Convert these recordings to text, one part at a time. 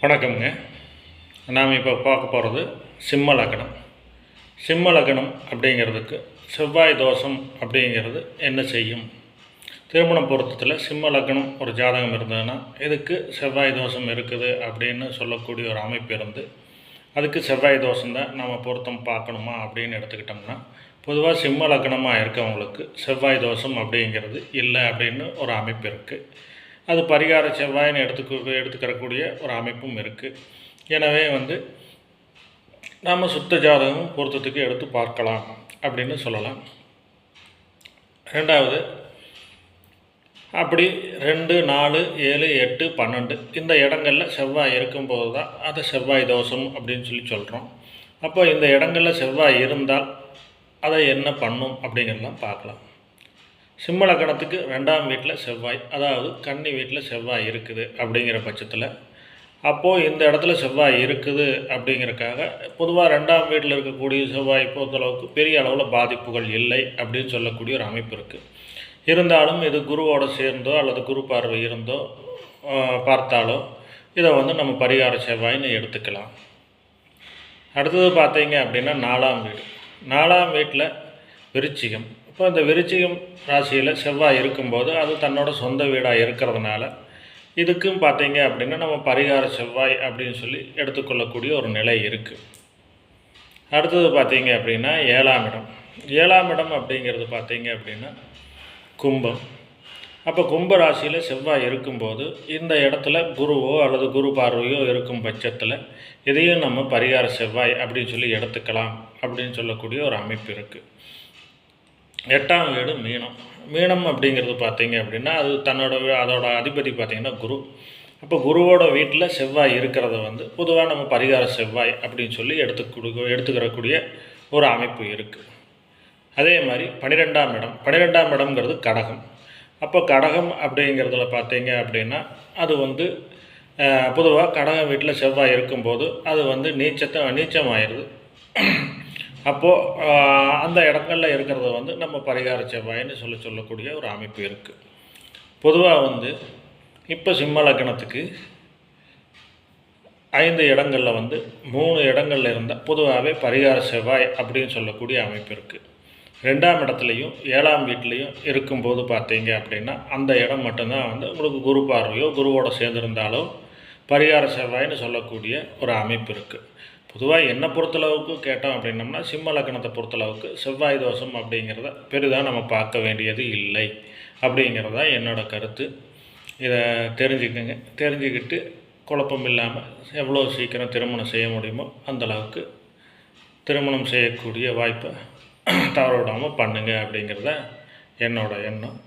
வணக்கம்ங்க. நாம் இப்போ பார்க்க போகிறது சிம்ம லக்னம். சிம்ம லக்னம் அப்படிங்கிறதுக்கு செவ்வாய் தோஷம் அப்படிங்கிறது என்ன செய்யும்? திருமணம் பொருத்தத்தில் சிம்ம லக்னம் ஒரு ஜாதகம் இருந்ததுன்னா இதுக்கு செவ்வாய் தோஷம் இருக்குது அப்படின்னு சொல்லக்கூடிய ஒரு அமைப்பு இருந்து அதுக்கு செவ்வாய் தோஷம்தான் நம்ம பொருத்தம் பார்க்கணுமா அப்படின்னு எடுத்துக்கிட்டோம்னா, பொதுவாக சிம்ம லக்னமாக இருக்கவங்களுக்கு செவ்வாய் தோஷம் அப்படிங்கிறது இல்லை அப்படின்னு ஒரு அமைப்பு இருக்குது. அது பரிகார செவ்வாயின்னு எடுத்துக்கிறக்கூடிய ஒரு அமைப்பும் இருக்குது. எனவே நாம் சுத்த ஜாதகமும் பொருத்தத்துக்கு எடுத்து பார்க்கலாம் அப்படின்னு சொல்லலாம். ரெண்டாவது, அப்படி 2, 4, 7, 8, 12 இந்த இடங்களில் செவ்வாய் இருக்கும்போது தான் அதை செவ்வாய் தோஷம் அப்படின்னு சொல்கிறோம். அப்போ இந்த இடங்களில் செவ்வாய் இருந்தால் அதை என்ன பண்ணும் அப்படிங்கிறதெல்லாம் பார்க்கலாம். சிம்ம லக்னத்துக்கு 2ஆம் வீட்டில் செவ்வாய், அதாவது கன்னி வீட்டில் செவ்வாய் இருக்குது அப்படிங்கிற பட்சத்தில், அப்போது இந்த இடத்துல செவ்வாய் இருக்குது அப்படிங்கிறக்காக பொதுவாக 2ஆம் வீட்டில் இருக்கக்கூடிய செவ்வாய் பொறுத்தளவுக்கு பெரிய அளவில் பாதிப்புகள் இல்லை அப்படின்னு சொல்லக்கூடிய ஒரு அமைப்பு இருக்குது. இருந்தாலும் இது குருவோடு சேர்ந்தோ அல்லது குரு பார்வை இருந்தோ பார்த்தாலோ இதை நம்ம பரிகார செவ்வாய்னு எடுத்துக்கலாம். அடுத்தது பார்த்தீங்க அப்படின்னா 4ஆம் வீடு. 4ஆம் வீட்டில் விருச்சிகம். இப்போ இந்த விருச்சிகம் ராசியில் செவ்வாய் இருக்கும்போது அது தன்னோட சொந்த வீடாக இருக்கிறதுனால இதுக்கும் பார்த்தீங்க அப்படின்னா நம்ம பரிகார செவ்வாய் அப்படின்னு சொல்லி எடுத்துக்கொள்ளக்கூடிய ஒரு நிலை இருக்குது. அடுத்தது பார்த்தீங்க அப்படின்னா 7ஆம் இடம். 7ஆம் இடம் அப்படிங்கிறது பார்த்தீங்க அப்படின்னா கும்பம். அப்போ கும்ப ராசியில் செவ்வாய் இருக்கும்போது இந்த இடத்துல குருவோ அல்லது குரு பார்வையோ இருக்கும் பட்சத்தில் இதையும் நம்ம பரிகார செவ்வாய் அப்படின்னு சொல்லி எடுத்துக்கலாம் அப்படின்னு சொல்லக்கூடிய ஒரு அமைப்பு இருக்குது. 8ஆம் வீடு மீனம். மீனம் அப்படிங்கிறது பார்த்தீங்க அப்படின்னா அது அதோட அதிபதி பார்த்திங்கன்னா குரு. அப்போ குருவோட வீட்டில் செவ்வாய் இருக்கிறத பொதுவாக நம்ம பரிகார செவ்வாய் அப்படின்னு சொல்லி எடுத்துக்கிறக்கூடிய ஒரு அமைப்பு இருக்குது. அதே மாதிரி 12ஆம் இடம். 12ஆம் இடம்ங்கிறது கடகம். அப்போ கடகம் அப்படிங்கிறதுல பார்த்தீங்க அப்படின்னா அது பொதுவாக கடகம் வீட்டில் செவ்வாய் இருக்கும்போது அது நீச்சமாயிடுது. அப்போது அந்த இடங்களில் இருக்கிறத நம்ம பரிகார செவ்வாயின்னு சொல்லக்கூடிய ஒரு அமைப்பு இருக்குது. பொதுவாக இப்போ சிம்ம லக்னத்துக்கு 5 இடங்களில் 3 இடங்களில் இருந்தால் பொதுவாகவே பரிகார செவ்வாய் அப்படின்னு சொல்லக்கூடிய அமைப்பு இருக்குது. 2ஆம் இடத்துலையும் 7ஆம் வீட்லேயும் இருக்கும்போது பார்த்தீங்க அப்படின்னா அந்த இடம் மட்டும்தான் உங்களுக்கு குரு பார்வையோ குருவோட சேர்ந்துருந்தாலோ பரிகார செவ்வாய்ன்னு சொல்லக்கூடிய ஒரு அமைப்பு இருக்குது. பொதுவாக என்னை பொறுத்தளவுக்கு கேட்டோம் அப்படின்னம்னா சிம்ம லக்னத்தை பொறுத்தளவுக்கு செவ்வாய் தோஷம் அப்படிங்கிறத பெரிதாக நம்ம பார்க்க வேண்டியது இல்லை அப்படிங்கிறது தான் என்னோடய கருத்து. இதை தெரிஞ்சுக்கிட்டு குழப்பம் இல்லாமல் எவ்வளோ சீக்கிரம் திருமணம் செய்ய முடியுமோ அந்தளவுக்கு திருமணம் செய்யக்கூடிய வாய்ப்பை தவற விடாமல் பண்ணுங்க அப்படிங்கிறத என்னோட எண்ணம்.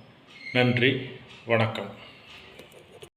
நன்றி, வணக்கம்.